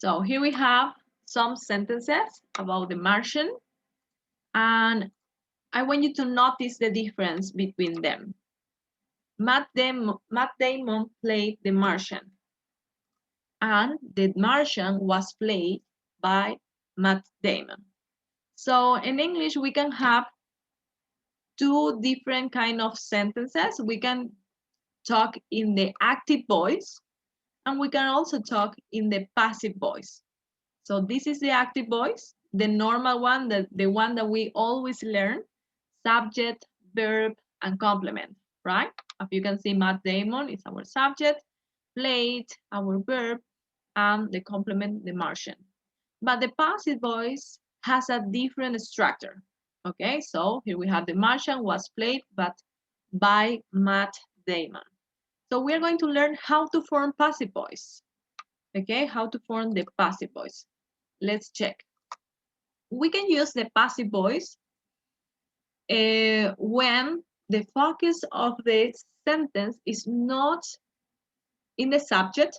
So here we have some sentences about the Martian, and I want you to notice the difference between them. Matt Damon played the Martian, and the Martian was played by Matt Damon. So in English, we can have two different kind of sentences. We can talk in the active voice, and we can also talk in the passive voice. So this is the active voice, the normal one, the one that we always learn, subject, verb, and complement, right? As you can see, Matt Damon is our subject, played, our verb, and the complement, the Martian. But the passive voice has a different structure. Okay, so here we have the Martian was played, but by Matt Damon. So we are going to learn how to form passive voice. Okay, how to form the passive voice. Let's check. We can use the passive voice when the focus of the sentence is not in the subject,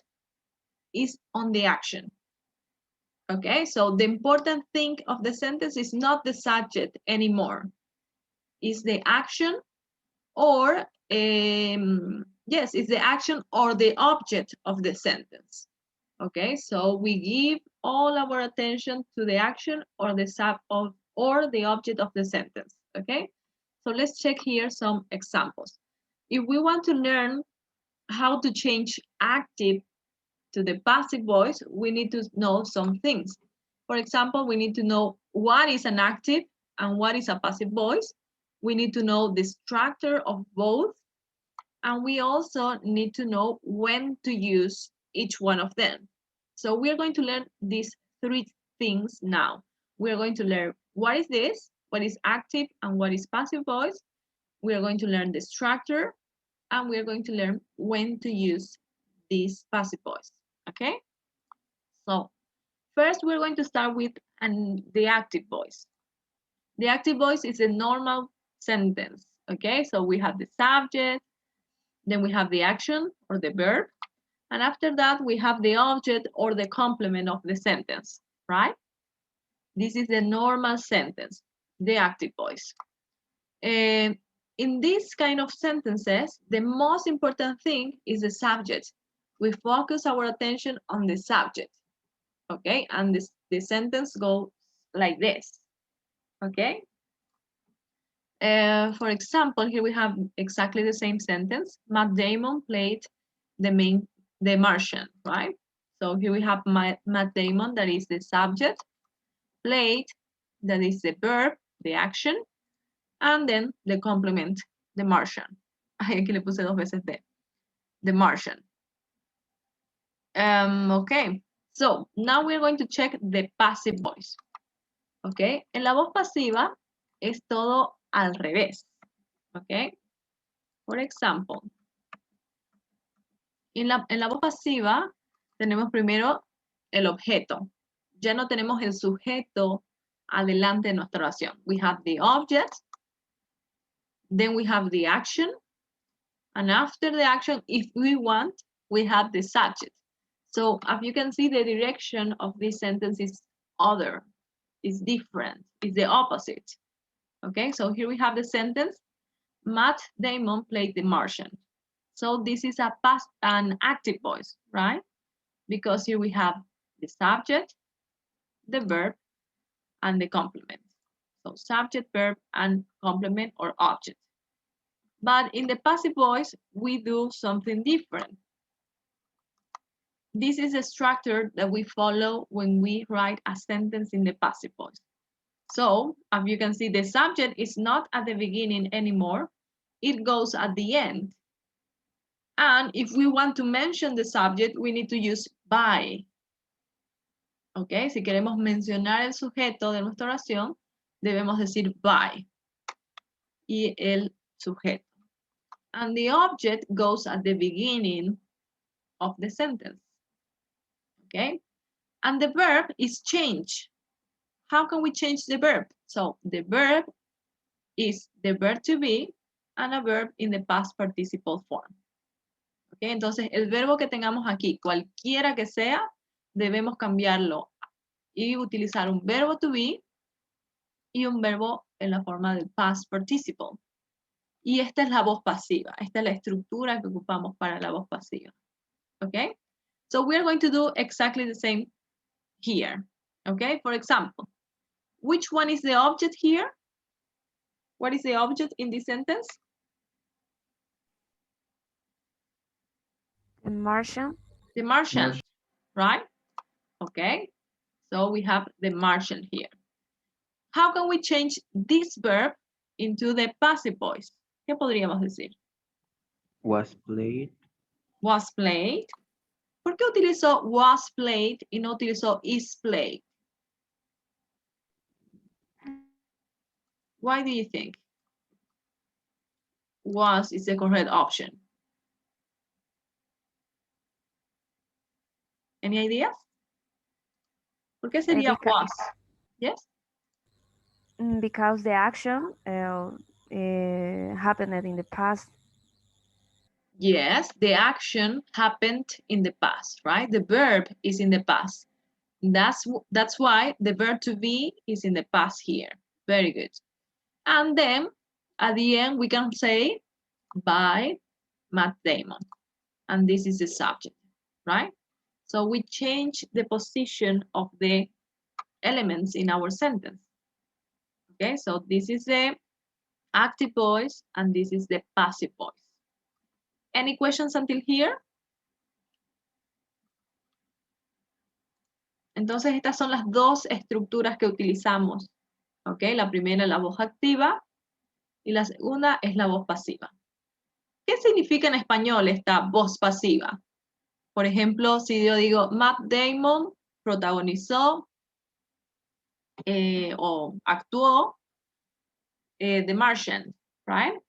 is on the action. Okay, so the important thing of the sentence is not the subject anymore. It's the action or, yes, it's the action or the object of the sentence. Okay, so we give all our attention to the action or the or the object of the sentence. Okay, so let's check here some examples. If we want to learn how to change active to the passive voice, we need to know some things. For example, we need to know what is an active and what is a passive voice. We need to know the structure of both, and we also need to know when to use each one of them. So we're going to learn these three things now. We're going to learn what is this, what is active, and what is passive voice. We are going to learn the structure, and we are going to learn when to use this passive voice. Okay? So first, we're going to start with the active voice. The active voice is a normal sentence. Okay? So we have the subject, then we have the action or the verb, and after that, we have the object or the complement of the sentence, right? This is the normal sentence, the active voice. And in these kind of sentences, the most important thing is the subject. We focus our attention on the subject, okay? And the sentence goes like this, okay? For example, here we have exactly the same sentence. Matt Damon played the Martian, right? So here we have Matt Damon, that is the subject, played, that is the verb, the action, and then the complement, the Martian. Ay, aquí le puse dos veces the Martian. Okay, so now we're going to check the passive voice. Okay, en la voz pasiva es todo al revés. Okay, for example, en la voz pasiva tenemos primero el objeto. Ya no tenemos el sujeto adelante de nuestra oración. We have the object, then we have the action, and after the action, if we want, we have the subject. So as you can see, the direction of this sentence is other, is different, is the opposite. Okay, so here we have the sentence, Matt Damon played the Martian. So this is an active voice, right? Because here we have the subject, the verb, and the complement. So subject, verb, and complement or object. But in the passive voice, we do something different. This is a structure that we follow when we write a sentence in the passive voice. So, as you can see, the subject is not at the beginning anymore. It goes at the end. And if we want to mention the subject, we need to use by. Okay, si queremos mencionar el sujeto de nuestra oración, debemos decir by. Y el sujeto. And the object goes at the beginning of the sentence. Okay, and the verb is change. How can we change the verb? So the verb is the verb to be and a verb in the past participle form. Okay, entonces el verbo que tengamos aquí, cualquiera que sea, debemos cambiarlo y utilizar un verbo to be y un verbo en la forma del past participle. Y esta es la voz pasiva. Esta es la estructura que ocupamos para la voz pasiva. Okay? So we are going to do exactly the same here. Okay? For example, which one is the object here? What is the object in this sentence? The Martian. The Martian, right? Okay. So we have the Martian here. How can we change this verb into the passive voice? ¿Qué podríamos decir? Was played. Was played. ¿Por qué utilizó was played y no utilizó is played? Why do you think? Was is the correct option. Any ideas? ¿Por qué sería was? Yes? Because the action happened in the past. Yes, the action happened in the past, right? The verb is in the past. That's why the verb to be is in the past here. Very good. And then at the end, we can say by Matt Damon. And this is the subject, right? So we change the position of the elements in our sentence. Okay, so this is the active voice and this is the passive voice. Any questions until here? Entonces estas son las dos estructuras que utilizamos. Okay, la primera es la voz activa y la segunda es la voz pasiva. ¿Qué significa en español esta voz pasiva? Por ejemplo, si yo digo Matt Damon protagonizó o actuó The Martian, right?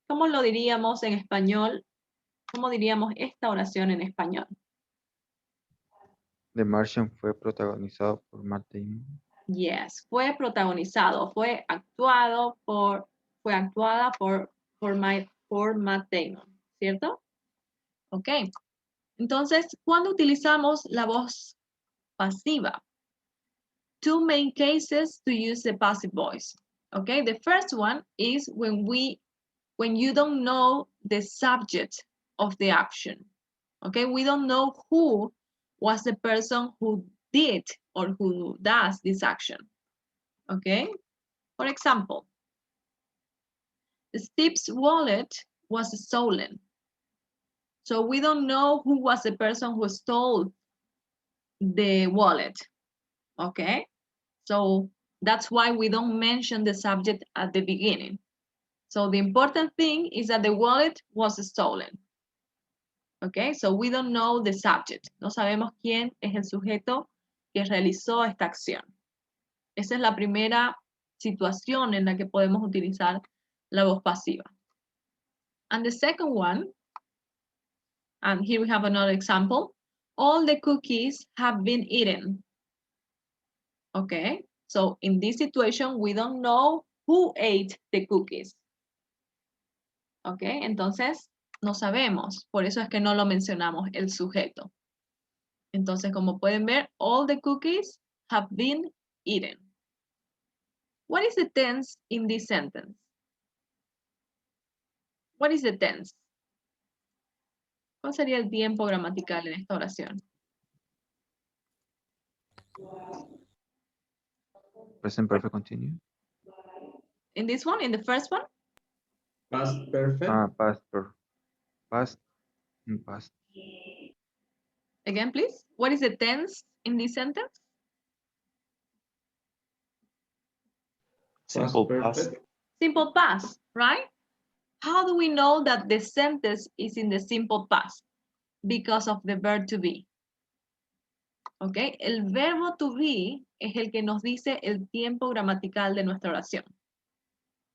¿Cómo lo diríamos en español? ¿Cómo diríamos esta oración en español? The Martian fue protagonizado por Matt Damon. Yes, fue protagonizado, fue actuada por Matt Damon, ¿cierto? Ok. Entonces, ¿cuándo utilizamos la voz pasiva? Two main cases to use the passive voice. Okay, the first one is when you don't know the subject of the action. Okay, we don't know who was the person who did or who does this action. Okay, for example, Steve's wallet was stolen. So we don't know who was the person who stole the wallet. Okay, so that's why we don't mention the subject at the beginning. So the important thing is that the wallet was stolen. Okay, so we don't know the subject. No sabemos quién es el sujeto que realizó esta acción. Esa es la primera situación en la que podemos utilizar la voz pasiva. And the second one, and here we have another example, all the cookies have been eaten. Okay, so in this situation, we don't know who ate the cookies. Okay, entonces no sabemos, por eso es que no lo mencionamos, el sujeto. Entonces, como pueden ver, all the cookies have been eaten. What is the tense in this sentence? What is the tense? ¿Cuál sería el tiempo gramatical en esta oración? Present perfect continuous. In this one, in the first one? Past perfect. Past and past. Again, please. What is the tense in this sentence? Simple past. Simple past, right? How do we know that the sentence is in the simple past? Because of the verb to be. Okay, el verbo to be es el que nos dice el tiempo gramatical de nuestra oración.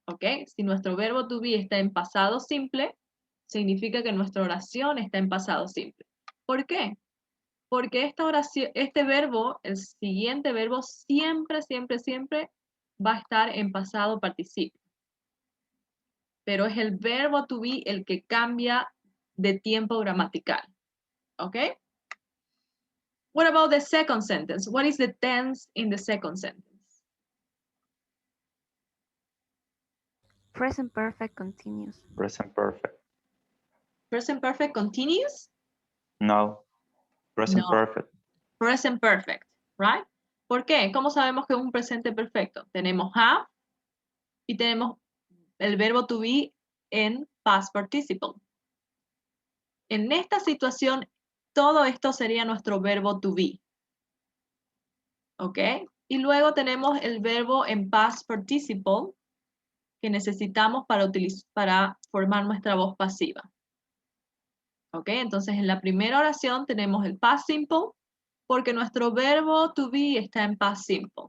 Okay, si nuestro verbo to be está en pasado simple, significa que nuestra oración está en pasado simple. ¿Por qué? Porque esta oración, este verbo, el siguiente verbo, siempre, siempre, siempre va a estar en pasado participio. Pero es el verbo to be el que cambia de tiempo gramatical. ¿Ok? What about the second sentence? What is the tense in the second sentence? Present perfect continuous. Present perfect. Present perfect continuous? No. Present No. perfect. Present perfect, right? ¿Por qué? ¿Cómo sabemos que es un presente perfecto? Tenemos have y tenemos el verbo to be en past participle. En esta situación, todo esto sería nuestro verbo to be. ¿Ok? Y luego tenemos el verbo en past participle que necesitamos para formar nuestra voz pasiva. ¿Ok? Entonces, en la primera oración tenemos el past simple porque nuestro verbo to be está en past simple.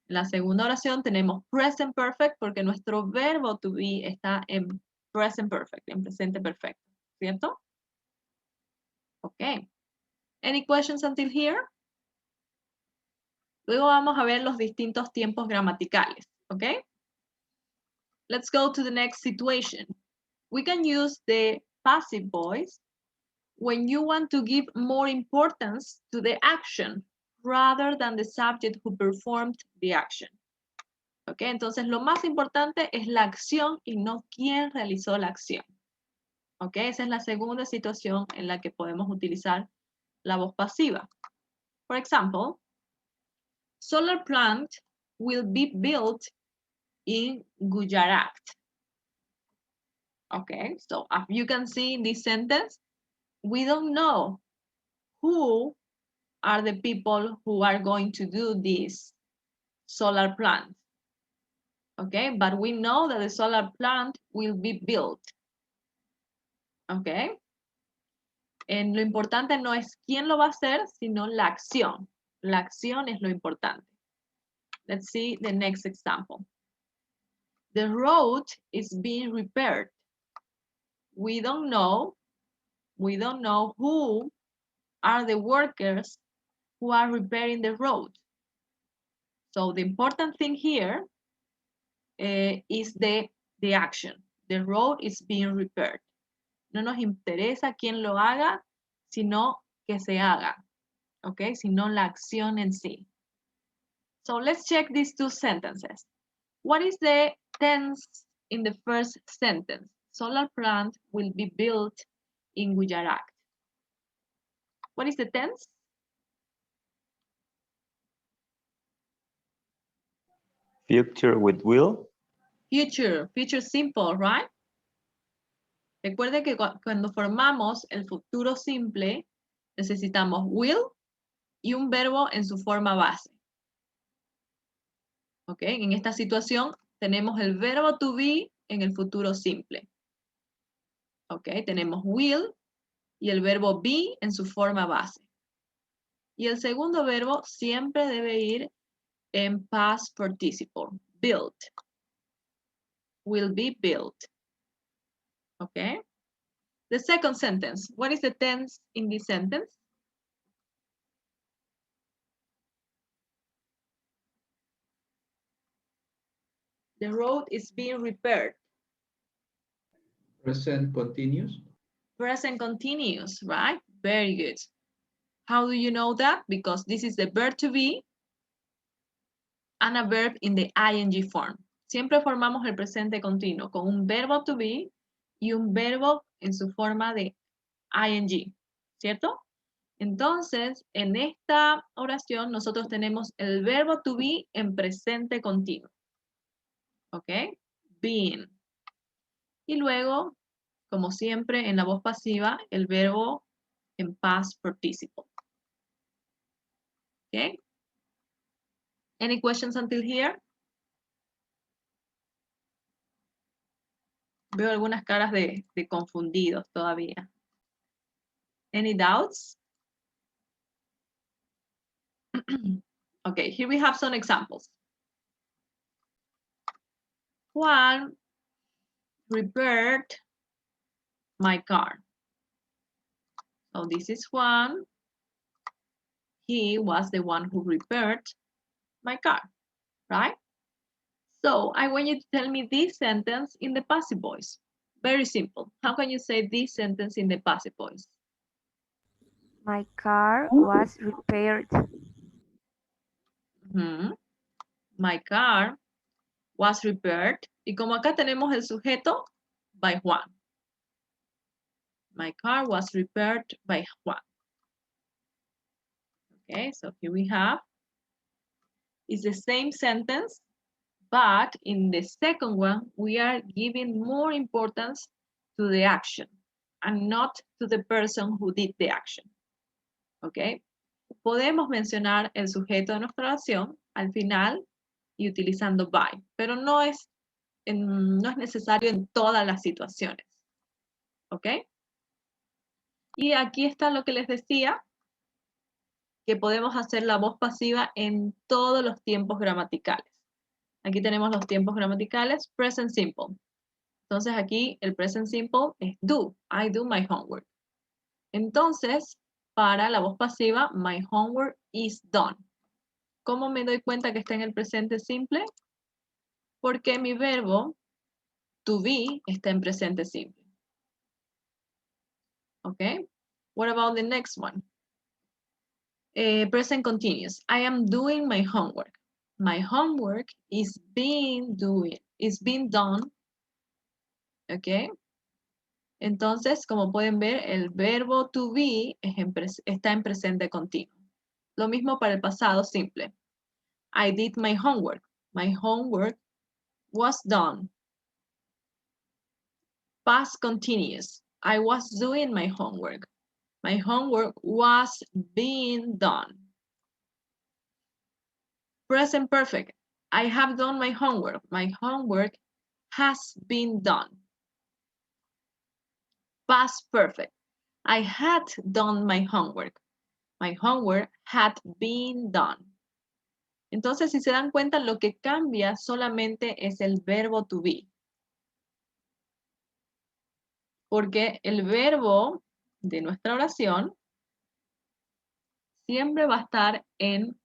En la segunda oración tenemos present perfect porque nuestro verbo to be está en present perfect, en presente perfecto. ¿Cierto? Ok. Any questions until here? Luego vamos a ver los distintos tiempos gramaticales. ¿Ok? Let's go to the next situation. We can use the passive voice when you want to give more importance to the action rather than the subject who performed the action. ¿Ok? Entonces, lo más importante es la acción y no quién realizó la acción. ¿Ok? Esa es la segunda situación en la que podemos utilizar la voz pasiva. For example, solar plant will be built in Gujarat. Okay, so as you can see in this sentence, we don't know who are the people who are going to do this solar plant. Okay, but we know that the solar plant will be built. Okay. Lo importante no es quién lo va a hacer, sino la acción. La acción es lo importante. Let's see the next example. The road is being repaired. We don't know who are the workers who are repairing the road. So the important thing here is the action. The road is being repaired. No nos interesa quién lo haga, sino que se haga. Okay, sino la acción en sí. So let's check these two sentences. What is the tense in the first sentence? Solar plant will be built in Gujarat. What is the tense? Future with will. Future simple, right? Recuerde que cuando formamos el futuro simple, necesitamos will y un verbo en su forma base. ¿Ok? En esta situación tenemos el verbo to be en el futuro simple. ¿Ok? Tenemos will y el verbo be en su forma base. Y el segundo verbo siempre debe ir en past participle. Built. Will be built. ¿Ok? The second sentence. What is the tense in this sentence? The road is being repaired. Present continuous. Present continuous, right? Very good. How do you know that? Because this is the verb to be and a verb in the ing form. Siempre formamos el presente continuo con un verbo to be y un verbo en su forma de ing, ¿cierto? Entonces, en esta oración nosotros tenemos el verbo to be en presente continuo. ¿Ok? Being. Y luego, como siempre, en la voz pasiva, el verbo en past participle. ¿Ok? Any questions until here? Veo algunas caras de confundidos todavía. Any doubts? Okay, here we have some examples. Juan repaired my car. So this is Juan. He was the one who repaired my car, right? So I want you to tell me this sentence in the passive voice. Very simple. How can you say this sentence in the passive voice? My car was repaired. Ujú. My car was repaired. Y como acá tenemos el sujeto, by Juan. My car was repaired by Juan. Okay, so here we have, it's the same sentence, but in the second one, we are giving more importance to the action and not to the person who did the action. Okay, podemos mencionar el sujeto de nuestra oración al final y utilizando by, pero no es necesario en todas las situaciones. ¿Ok? Y aquí está lo que les decía, que podemos hacer la voz pasiva en todos los tiempos gramaticales. Aquí tenemos los tiempos gramaticales, present simple. Entonces aquí el present simple es do, I do my homework. Entonces, para la voz pasiva, my homework is done. ¿Cómo me doy cuenta que está en el presente simple? Porque mi verbo to be está en presente simple. Okay? What about the next one? Present continuous. I am doing my homework. My homework is being done. Okay? Entonces, como pueden ver, el verbo to be está en presente continuo. Lo mismo para el pasado simple. I did my homework. My homework was done. Past continuous. I was doing my homework. My homework was being done. Present perfect. I have done my homework. My homework has been done. Past perfect. I had done my homework. My homework had been done. Entonces, si se dan cuenta, lo que cambia solamente es el verbo to be. Porque el verbo de nuestra oración siempre va a estar en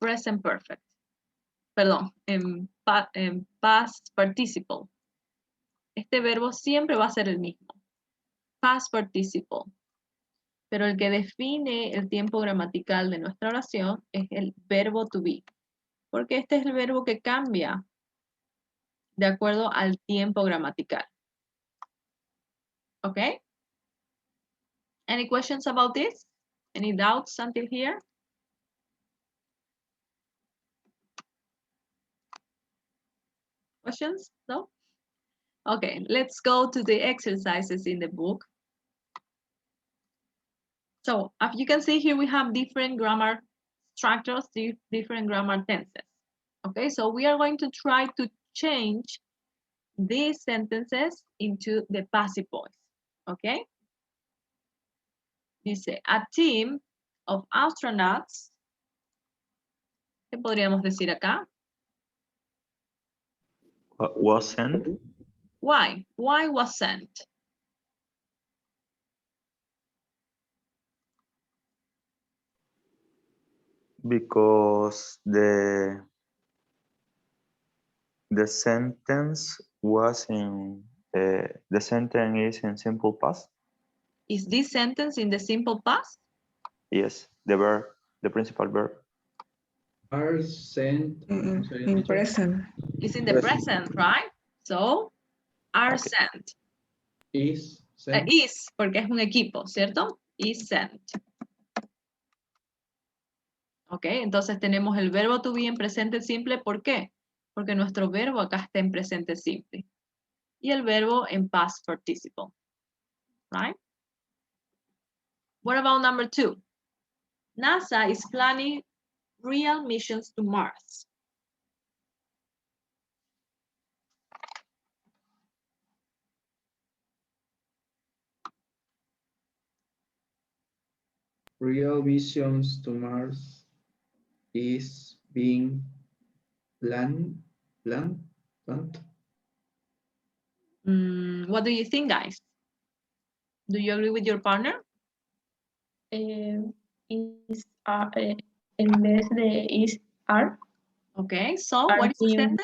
present perfect. Perdón, en past participle. Este verbo siempre va a ser el mismo. Past participle. Pero el que define el tiempo gramatical de nuestra oración es el verbo to be. Porque este es el verbo que cambia de acuerdo al tiempo gramatical. Okay? Any questions about this? Any doubts until here? Questions? No? Okay, let's go to the exercises in the book. So, as you can see here, we have different grammar structures, different grammar tenses. Okay, so we are going to try to change these sentences into the passive voice. Okay? Dice, a team of astronauts. ¿Qué podríamos decir acá? Was sent. Why? Why was sent? Because the sentence was in the sentence is in simple past. Is this sentence in the simple past? Yes, the verb, the principal verb. Are sent. In present. It's in the present, right? So, are sent. Is sent. Is, porque es un equipo, ¿cierto? Is sent. Ok, entonces tenemos el verbo to be en presente simple. ¿Por qué? Porque nuestro verbo acá está en presente simple. Y el verbo en past participle. Right? What about number 2? NASA is planning real missions to Mars. Real missions to Mars is being planned. What do you think, guys? Do you agree with your partner? Is en vez de is are. Okay, so Are what is the being-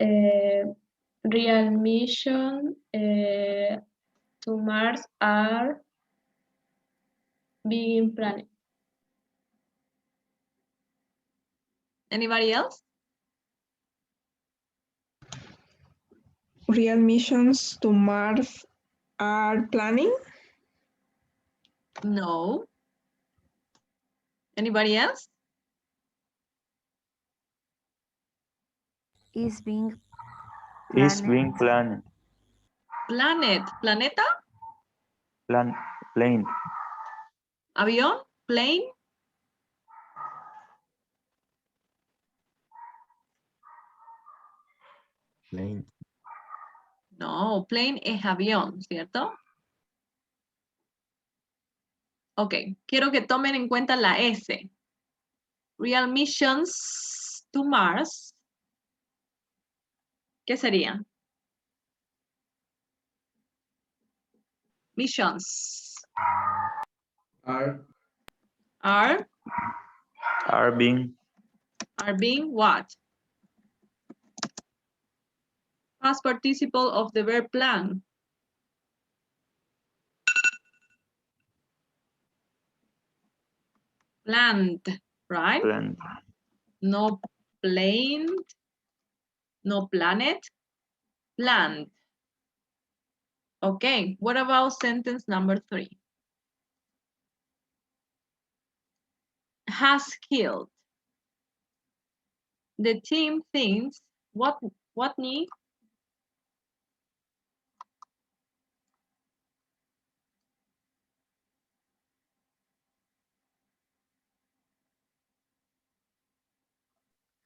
sentence? Real mission to Mars are being planned. Anybody else? Real missions to Mars are planning. No. Anybody else? Is being Is being planned. planned. Planet. Planeta. Plane. Avión. Plane. Plane. No, plane es avión, ¿cierto? Ok, quiero que tomen en cuenta la S. Real missions to Mars. ¿Qué serían? Missions Are are Are being what? Past participle of the verb plan. Planned, right? planned. No planed, no planet, planned. Okay, what about sentence number 3? Has killed. The team thinks Watney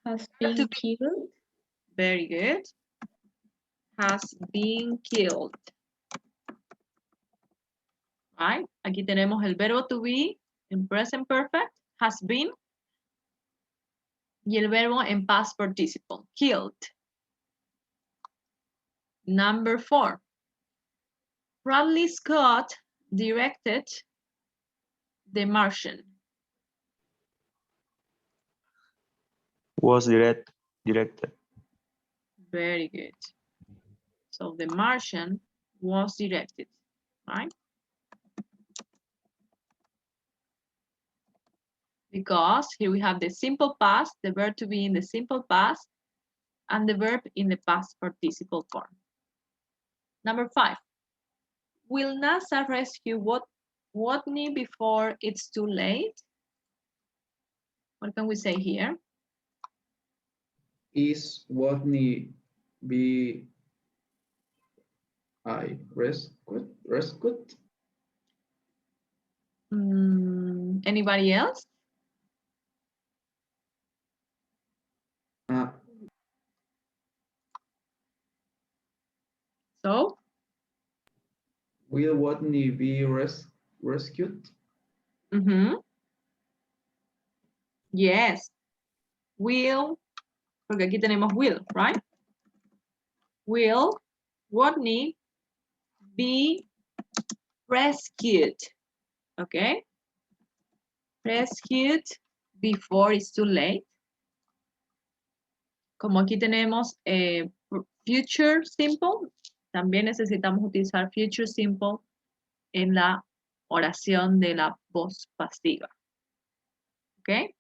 Has been killed. very good. Has been killed. Right? Aquí tenemos el verbo to be en present perfect, has been, y el verbo en past participle, killed. Number 4. Bradley Scott directed The Martian. Was directed. Very good. So The Martian was directed, right? Because here we have the simple past, the verb to be in the simple past, and the verb in the past participle form. Number 5. Will NASA rescue Watney before it's too late? What can we say here? is Watney be rescued? Anybody else? So, Will Watney be rescued? Yes. Will, porque aquí tenemos will, right? Will Watney be rescued? Okay. Rescued before it's too late. Como aquí tenemos future simple, también necesitamos utilizar future simple en la oración de la voz pasiva. ¿Ok?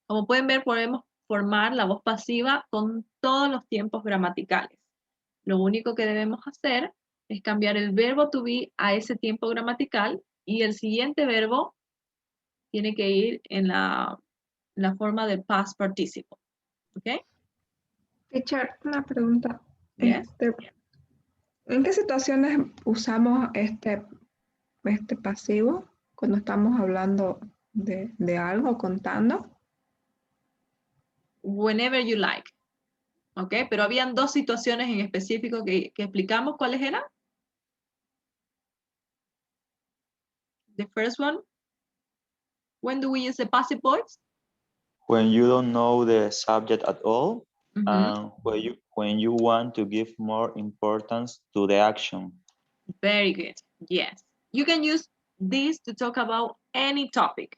Como pueden ver, podemos formar la voz pasiva con todos los tiempos gramaticales. Lo único que debemos hacer es cambiar el verbo to be a ese tiempo gramatical y el siguiente verbo tiene que ir en la forma del past participle. ¿Ok? Teacher, una pregunta. Yes. ¿En qué situaciones usamos este pasivo cuando estamos hablando de algo, contando? Whenever you like. ¿Ok? Pero habían 2 situaciones en específico que explicamos. ¿Cuáles eran? The first one. When do we use the passive voice? When you don't know the subject at all, and when you want to give more importance to the action. Very good. Yes. You can use this to talk about any topic.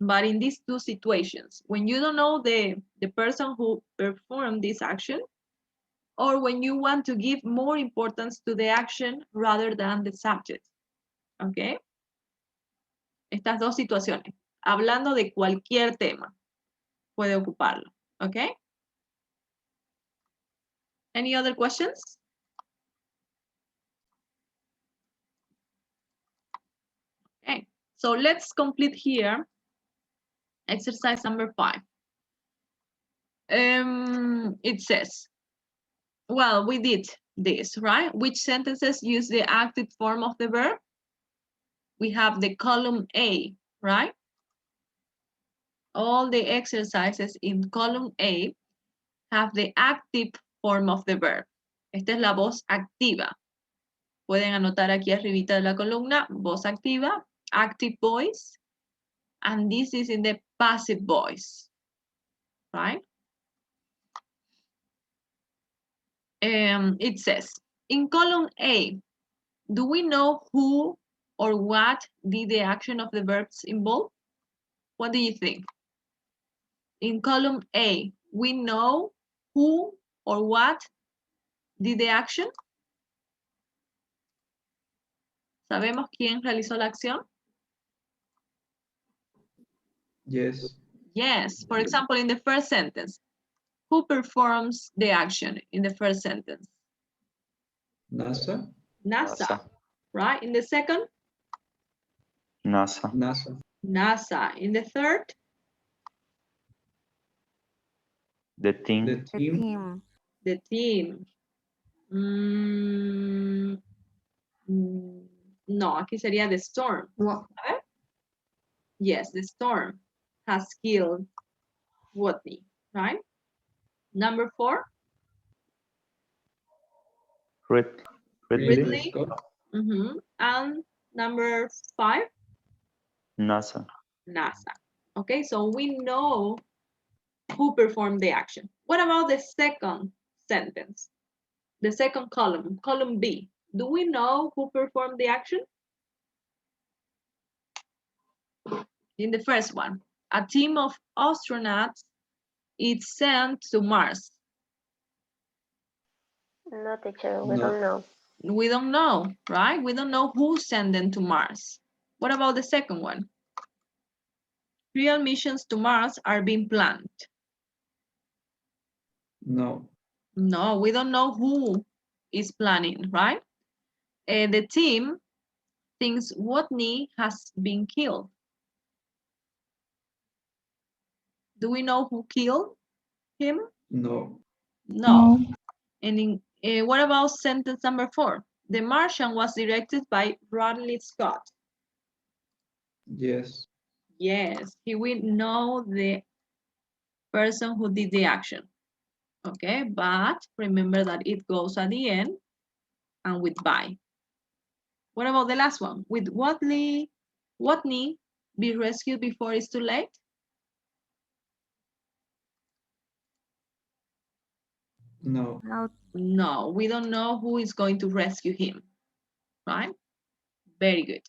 But in these 2 situations, when you don't know the person who performed this action, or when you want to give more importance to the action rather than the subject. Okay? Estas dos situaciones. Hablando de cualquier tema, puede ocuparlo. ¿Ok? Any other questions? Okay, so let's complete here exercise number 5. It says, well, we did this, right? Which sentences use the active form of the verb? We have the column A, right? All the exercises in column A have the active form of the verb. Esta es la voz activa. Pueden anotar aquí arribita de la columna, voz activa, active voice, and this is in the passive voice, right? It says, in column A, do we know who or what did the action of the verbs involve? What do you think? In column A, we know who or what did the action? ¿Sabemos quién realizó la acción? Yes. Yes. For example, in the first sentence, who performs the action in the first sentence? NASA. NASA, right? In the second? NASA. NASA. NASA. In the third? The team. The The team. team. The team. No, aquí sería the storm. What? Yes, the storm has killed Whitney, right? Number 4? Ridley. Ridley. Scott. And number 5? NASA. NASA. Okay, so we know who performed the action. What about the second sentence? The second column, column B. Do we know who performed the action? In the first one, a team of astronauts is sent to Mars. No, teacher, we No. don't know. We don't know, right? We don't know who sent them to Mars. What about the second one? Real missions to Mars are being planned. No. No, we don't know who is planning, right? The team thinks Whitney has been killed. Do we know who killed him? No. No. And what about sentence number 4? The Martian was directed by Ridley Scott. Yes. Yes, he will know the person who did the action. Okay, but remember that it goes at the end and with by. What about the last one? With Whitney be rescued before it's too late? No. No. No, we don't know who is going to rescue him, right? Very good.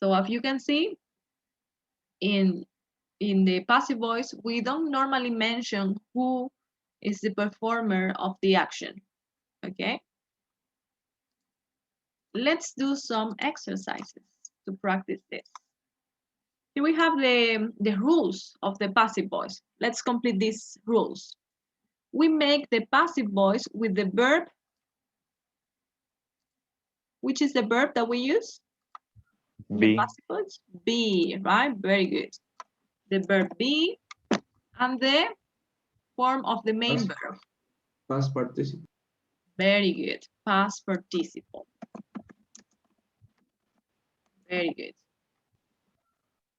So as you can see, in the passive voice, we don't normally mention who is the performer of the action, okay? Let's do some exercises to practice this. Here we have the rules of the passive voice. Let's complete these rules. We make the passive voice with the verb. Which is the verb that we use? Be. The passive voice? Be, right? Very good. The verb be and the form of the main verb. Past participle. Very good. Past participle. Very good.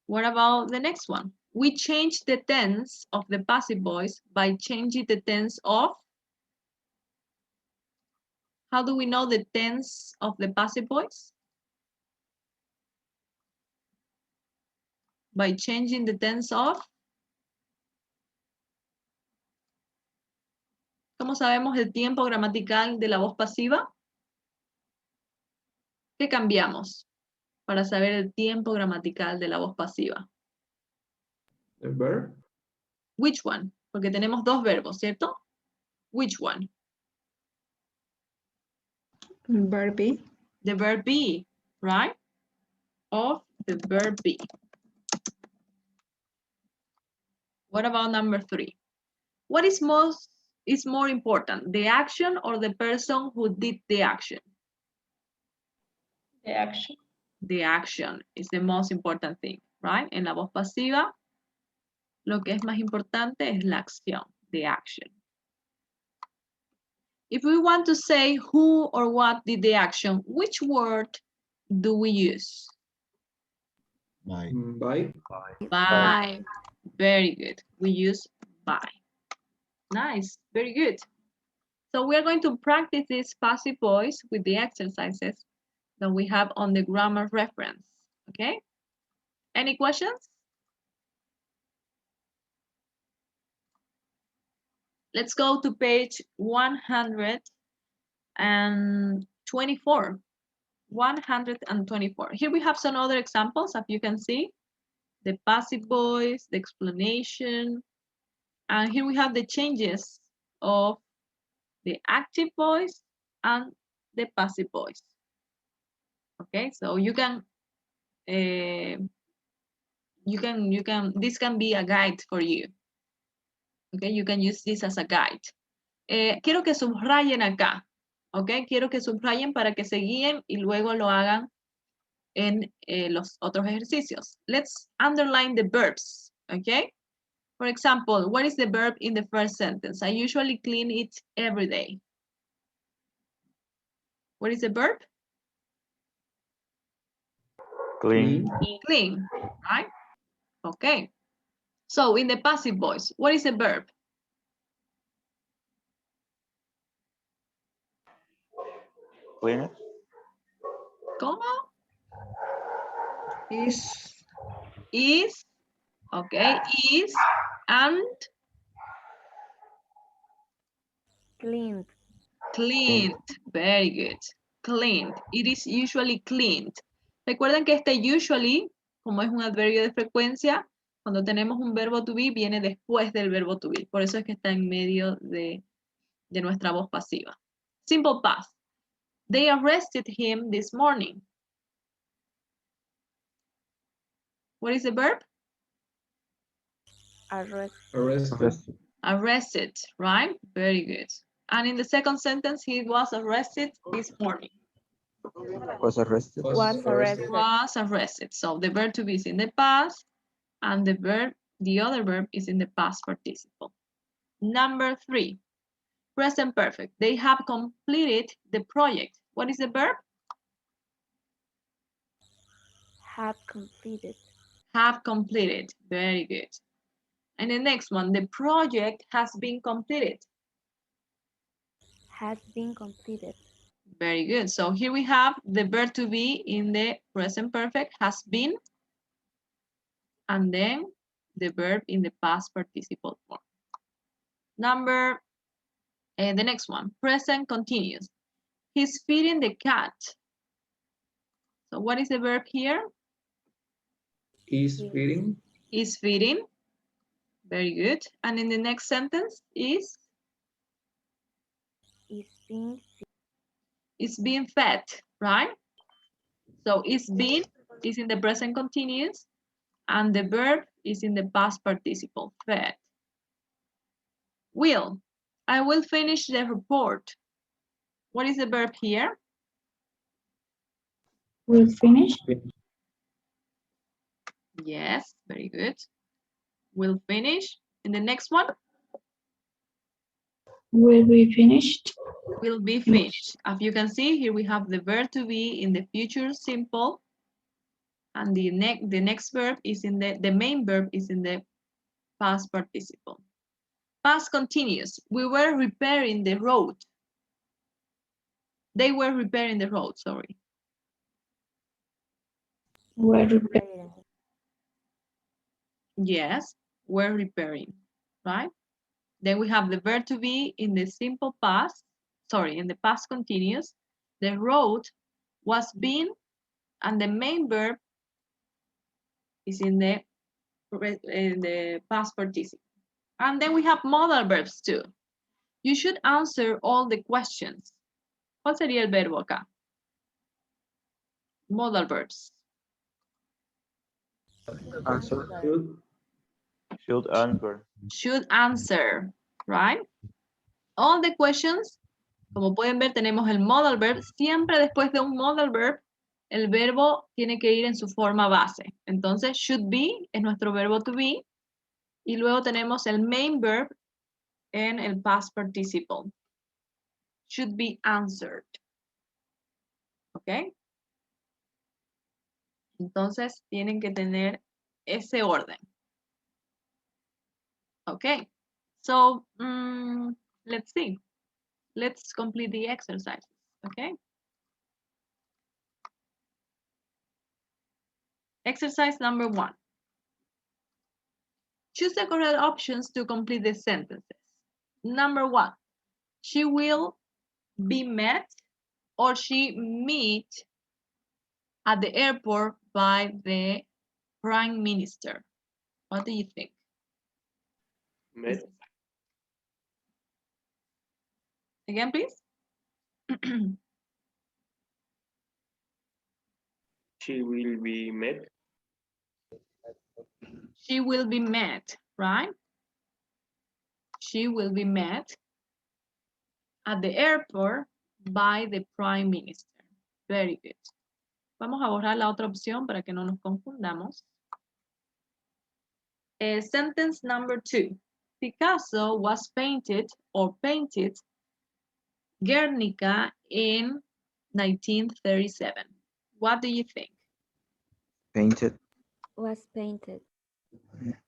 What about the next one? We change the tense of the passive voice by changing the tense of. How do we know the tense of the passive voice? By changing the tense of. ¿Cómo sabemos el tiempo gramatical de la voz pasiva? ¿Qué cambiamos para saber el tiempo gramatical de la voz pasiva? The verb. Which one? Porque tenemos dos verbos, ¿cierto? Which one? Verb be. The verb be, right? Of the verb be? What about number 3? What is more important, the action or the person who did the action? The action. The action is the most important thing, right? En la voz pasiva, lo que es más importante es la acción, the action. If we want to say who or what did the action, which word do we use? By. By. Very good. We use by. Nice. Very good. So we're going to practice this passive voice with the exercises that we have on the grammar reference. Okay? Any questions? Let's go to page 124. 124. Here we have some other examples, as you can see. The passive voice, the explanation, and here we have the changes of the active voice and the passive voice. Okay, so you can, this can be a guide for you. Okay, you can use this as a guide. Quiero que subrayen acá. Okay, quiero que subrayen para que se guíen y luego lo hagan en los otros ejercicios. Let's underline the verbs, okay? For example, what is the verb in the first sentence? I usually clean it every day. What is the verb? Clean. Clean, right? Okay. So in the passive voice, what is the verb? Clean. ¿Cómo? Is Is, okay, is, and Cleaned. cleaned. Very good. Cleaned. It is usually cleaned. Recuerden que este usually, como es un adverbio de frecuencia, cuando tenemos un verbo to be, viene después del verbo to be. Por eso es que está en medio de nuestra voz pasiva. Simple past. They arrested him this morning. What is the verb? Arrested. Arrested, right? Very good. And in the second sentence, he was arrested this morning. Was arrested. Was arrested. Was arrested. So the verb to be is in the past, and the other verb is in the past participle. Number 3, present perfect. They have completed the project. What is the verb? Have completed. Have completed. Very good. And the next one, the project has been completed. Has been completed. Very good. So here we have the verb to be in the present perfect, has been, and then the verb in the past participle form. The next one, present continuous. He's feeding the cat. So what is the verb here? Is feeding. Is feeding. Very good. And in the next sentence is being fed, right? So is being is in the present continuous, and the verb is in the past participle, fed. Will. I will finish the report. What is the verb here? Will finish. Yes, very good. Will finish. And the next one? Will be finished. Will be finished. As you can see, here we have the verb to be in the future simple, and the next verb is in the main verb is in the past participle. Past continuous. We were repairing the road. They were repairing the road, sorry. Were repairing. Yes, were repairing, right? Then we have the verb to be in the simple past, sorry, in the past continuous. The road was being, and the main verb is in the past participle. And then we have modal verbs too. You should answer all the questions. ¿Cuál sería el verbo acá? Modal verbs. Answer. Should answer. Should answer, right? All the questions, como pueden ver, tenemos el modal verb. Siempre después de un modal verb, el verbo tiene que ir en su forma base. Entonces, should be es nuestro verbo to be. Y luego tenemos el main verb en el past participle. Should be answered. ¿Ok? Entonces, tienen que tener ese orden. Okay, so let's see. Let's complete the exercises, okay? Exercise number 1. Choose the correct options to complete the sentences. Number 1, she will be met or she meet at the airport by the Prime Minister. What do you think? Met. Again, please. She will be met. She will be met, right? She will be met at the airport by the Prime Minister. Very good. Vamos a borrar la otra opción para que no nos confundamos. Sentence number 2. Picasso was painted or painted Guernica in 1937. What do you think? Painted. Was painted.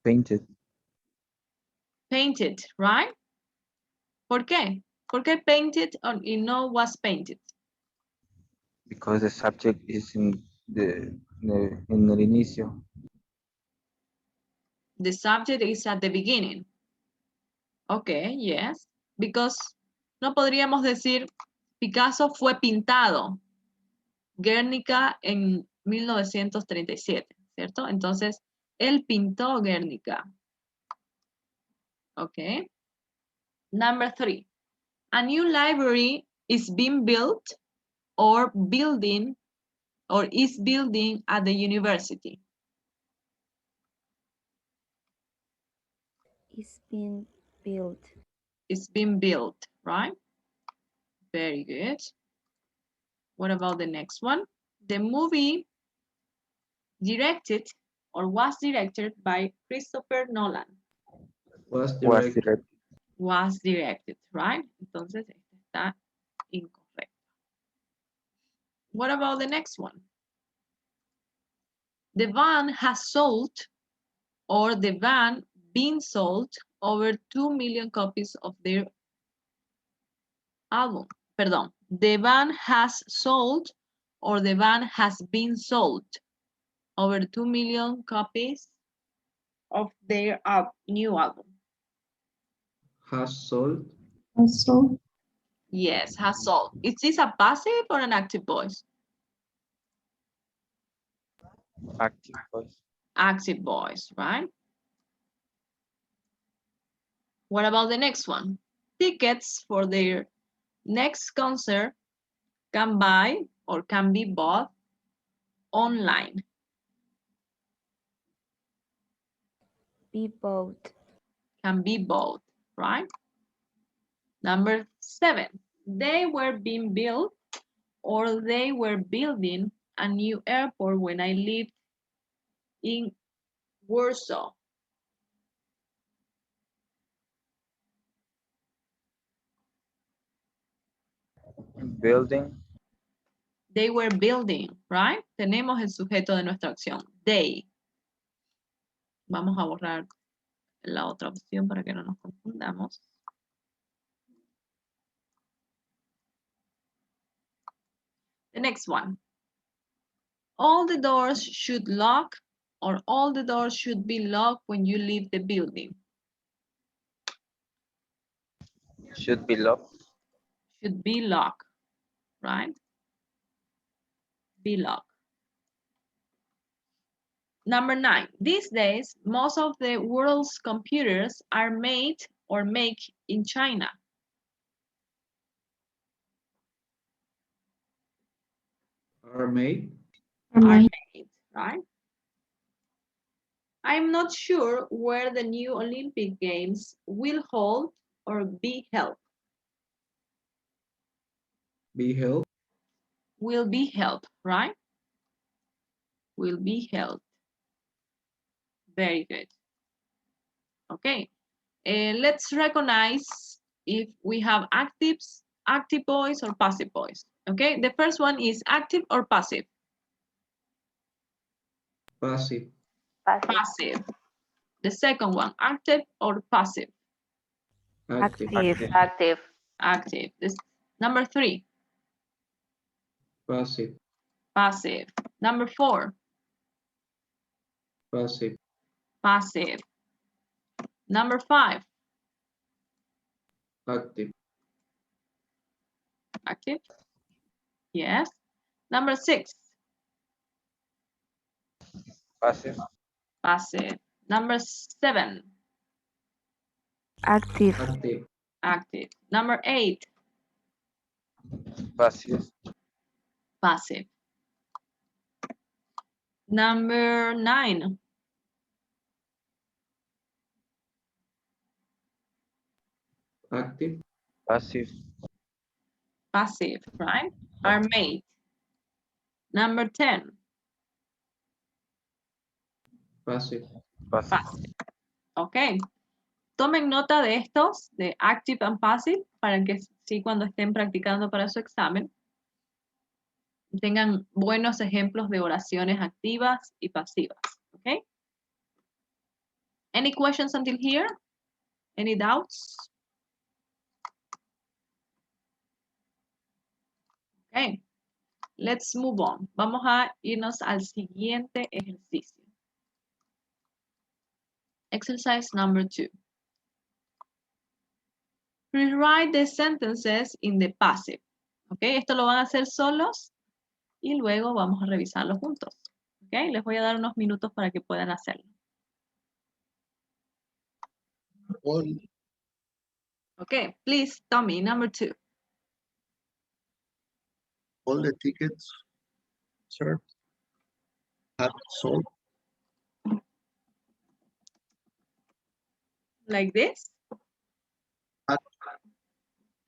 Painted. Painted, right? ¿Por qué? ¿Por qué painted y no was painted? Because the subject is in el inicio. The subject is at the beginning. Okay, yes. Because no podríamos decir Picasso fue pintado Guernica en 1937, ¿cierto? Entonces, él pintó Guernica. Okay. Number 3. A new library is being built or is building at the university. Is being built. It's being built, right? Very good. What about the next one? The movie directed or was directed by Christopher Nolan. Was Was directed. direct. Was directed, right? Entonces, este está incorrecto. What about the next one? The van has sold or the van been sold over 2 million copies of their album. Perdón. The van has sold or the van has been sold over 2 million copies of their new album. Has sold. Also, Yes, has sold. Is this a passive or an active voice? Active voice. Active voice, right? What about the next one? Tickets for their next concert can buy or can be bought online. Be bought. Can be bought, right? Number 7, they were being built or they were building a new airport when I lived in Warsaw. Building. They were building, right? Tenemos el sujeto de nuestra acción. They. Vamos a borrar la otra opción para que no nos confundamos. The next one. All the doors should lock or all the doors should be locked when you leave the building. Should be locked. Should be locked, right? Be locked. Number 9, these days, most of the world's computers are made or make in China. Are made. are Are made. made, right? I'm not sure where the new Olympic Games will hold or be held. Be held. Will be held, right? Will be held. Very good. Okay. Let's recognize if we have active voice or passive voice. Okay. The first one is active or passive? Passive. Passive. The second one, active or passive? Active. Active. Active. This number 3, Passive. passive. Number 4, Passive. passive. Number 5, Active. active. Yes. Number 6, Passive. passive. Number 7, Active. Active. active. Number 8, Passive. passive. Number 9, Active. Passive. passive, right? Are made. Number 10, Passive. Passive. passive. Ok. Tomen nota de estos, de active and passive, para que sí cuando estén practicando para su examen, tengan buenos ejemplos de oraciones activas y pasivas. Ok. Any questions until here? Any doubts? Ok. Let's move on. Vamos a irnos al siguiente ejercicio. Exercise number 2. Rewrite the sentences in the passive. Ok, esto lo van a hacer solos y luego vamos a revisarlo juntos. Ok, les voy a dar unos minutos para que puedan hacerlo. Ok, please, Tommy, number 2. All the tickets, sir, have sold. Like this? Hat.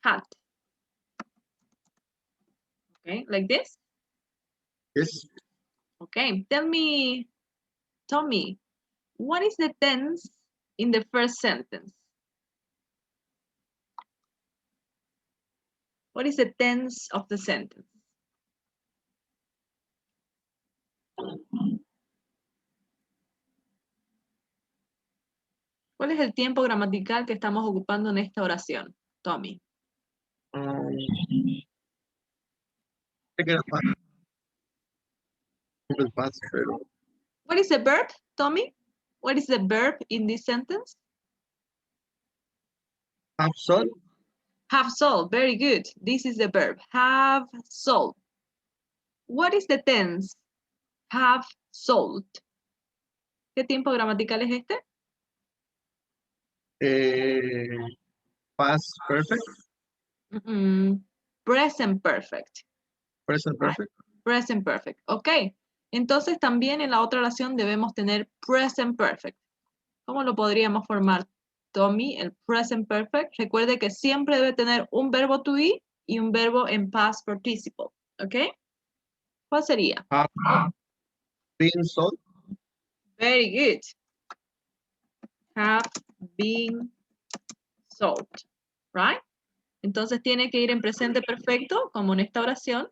Hat. Okay, like this? Yes, Okay, tell me, Tommy, what is the tense in the first sentence? What is the tense of the sentence? ¿Cuál es el tiempo gramatical que estamos ocupando en esta oración, Tommy? What is the verb, Tommy? What is the verb in this sentence? have sold. Have sold, very good. This is the verb, have sold. What is the tense? Have sold. ¿Qué tiempo gramatical es este? Past perfect, Present perfect. present perfect. Present perfect. Ok. Entonces también en la otra oración debemos tener present perfect. ¿Cómo lo podríamos formar, Tommy? El present perfect. Recuerde que siempre debe tener un verbo to be y un verbo en past participle. ¿Ok? ¿Cuál sería? Have been sold. Very good. Have been sold. Right? Entonces tiene que ir en presente perfecto, como en esta oración,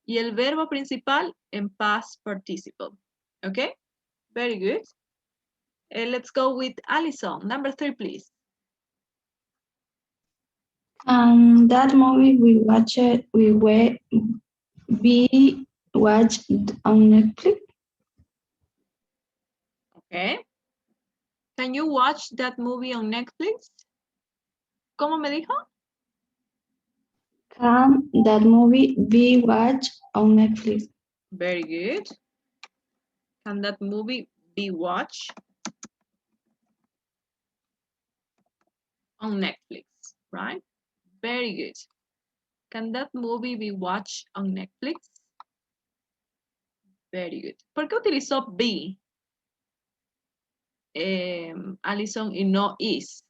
y el verbo principal en past participle. ¿Ok? Very good. Let's go with Alison. Number 3, please. That movie we watched on Netflix. Okay. Can you watch that movie on Netflix? ¿Cómo me dijo? Can that movie be watched on Netflix? Very good. Can that movie be watched on Netflix? Right? Very good. Can that movie be watched on Netflix? Very good. ¿Por qué utilizó be? Alison, y no is.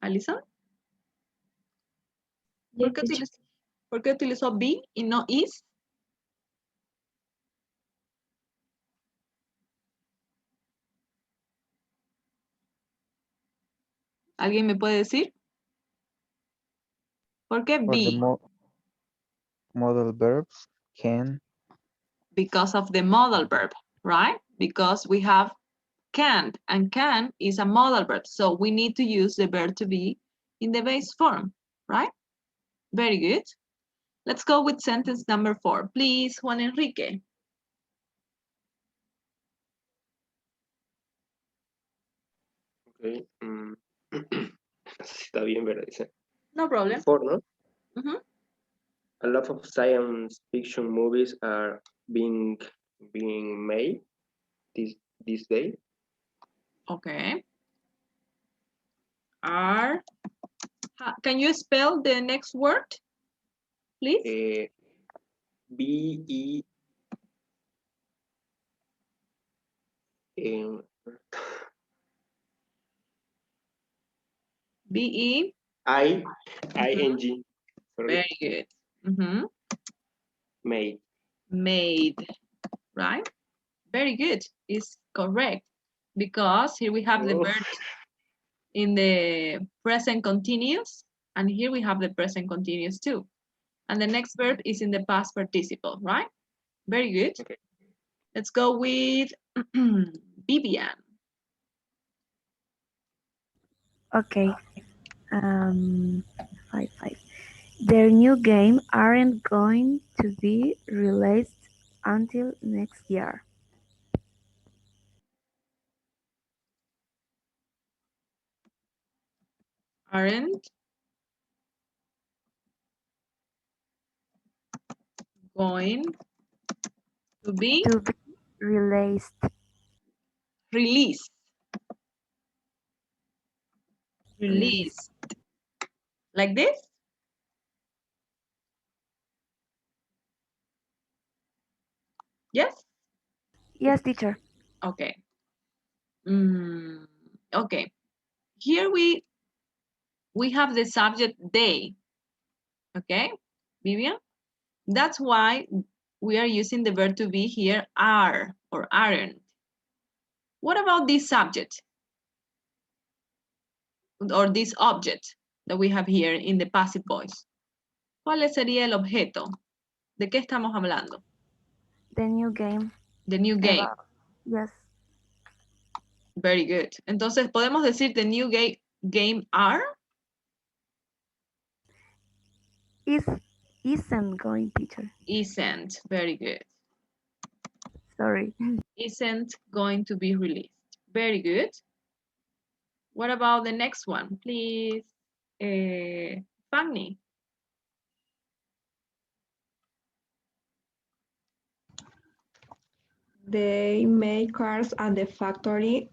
Alison, Yes, teacher. ¿por qué utilizó be y no is? ¿Alguien me puede decir? ¿Por qué For the be? modal verbs can, Because of the modal verb, right? Because we have can't, and can is a modal verb. So we need to use the verb to be in the base form, right? Very good. Let's go with sentence number 4. Please, Juan Enrique. Okay. Está bien, ¿verdad? Dice. No problem. 4, ¿no? Mhm. A lot of science fiction movies are being made this day. Okay. Are, can you spell the next word, please? B-E B-E. I-N-G. Sorry. Very good. Mhm. Made. Made, right? Very good. It's correct. Because here we have the Oh. verb in the present continuous, and here we have the present continuous too. And the next verb is in the past participle, right? Very good. Okay. Let's go with Vivian. Okay. 5. Their new game aren't going to be released until next year. Aren't going to be Released. released. Released. Like this? Yes? Yes, teacher. Okay. Okay. Here we have the subject they. Okay, Vivian? That's why we are using the verb to be here, are or aren't. What about this subject? Or this object that we have here in the passive voice? ¿Cuál sería el objeto? ¿De qué estamos hablando? The new game. The new game. Yes. Very good. Entonces, ¿podemos decir the new game are? Isn't going, teacher. Isn't. Very good. Sorry. Isn't going to be released. Very good. What about the next one, please? Fanny. They make cars at the factory.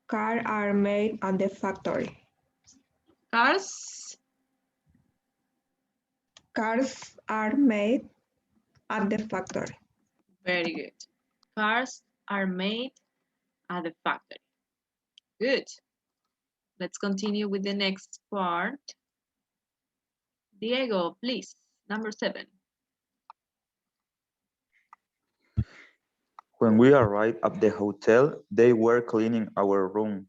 Cars are made at the factory. Cars are made at the factory. Very good. Cars are made at the factory. Good. Let's continue with the next part. Diego, please. Number 7. When we arrived at the hotel, they were cleaning our room.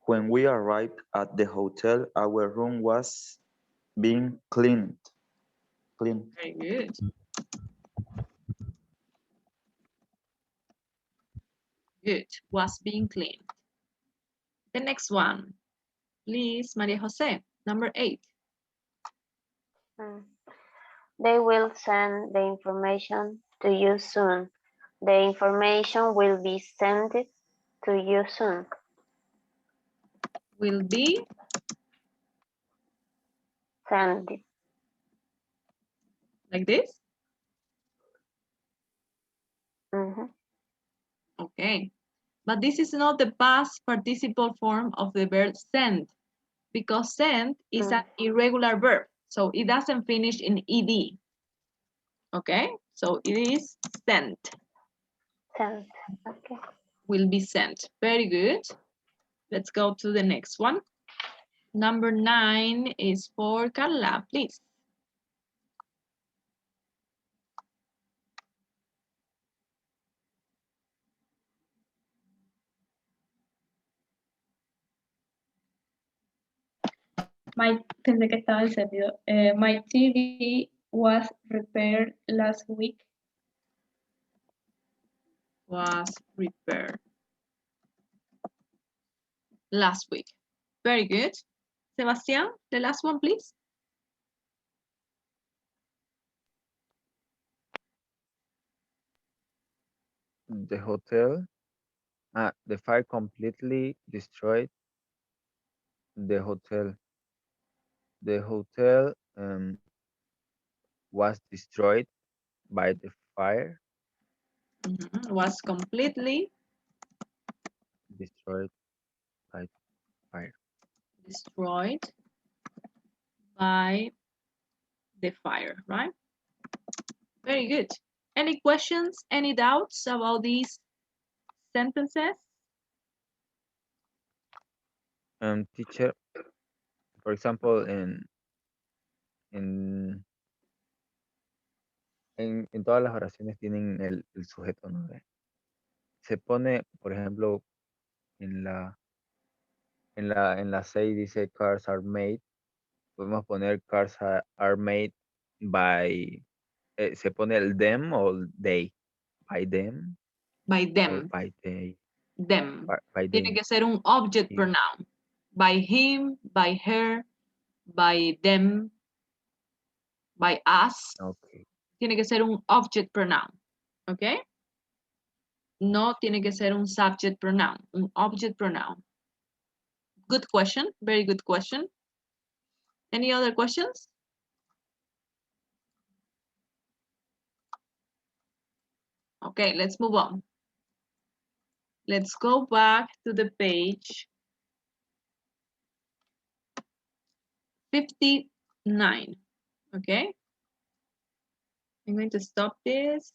When we arrived at the hotel, our room was being cleaned. Very good. Good. Was being cleaned. The next one. Please, Maria Jose. Number 8. They will send the information to you soon. The information will be sent to you soon. Will be sent. Like this? Okay. But this is not the past participle form of the verb send, because send is an irregular verb. So it doesn't finish in ed. Okay, so it is sent. Sent. Okay. Will be sent. Very good. Let's go to the next one. Number 9 is for Carla, please. Pensé que estaba encendido. My TV was repaired last week. Was repaired last week. Very good. Sebastian, the last one, please. The hotel, the fire completely destroyed the hotel. The hotel was destroyed by the fire. Was completely Destroyed by fire. destroyed by the fire, right? Very good. Any questions, any doubts about these sentences? Teacher, for example, en todas las oraciones tienen el sujeto, ¿no? Se pone, por ejemplo, en la 6 dice cars are made. Podemos poner cars are made by, se pone el them o el they. By them. By them. O by they. Them. By Tiene them. que ser un object Sí. pronoun. By him, by her, by them, by us. Okay. Tiene que ser un object pronoun. ¿Ok? No tiene que ser un subject pronoun, un object pronoun. Good question, very good question. Any other questions? Okay, let's move on. Let's go back to the page 59, okay? I'm going to stop this.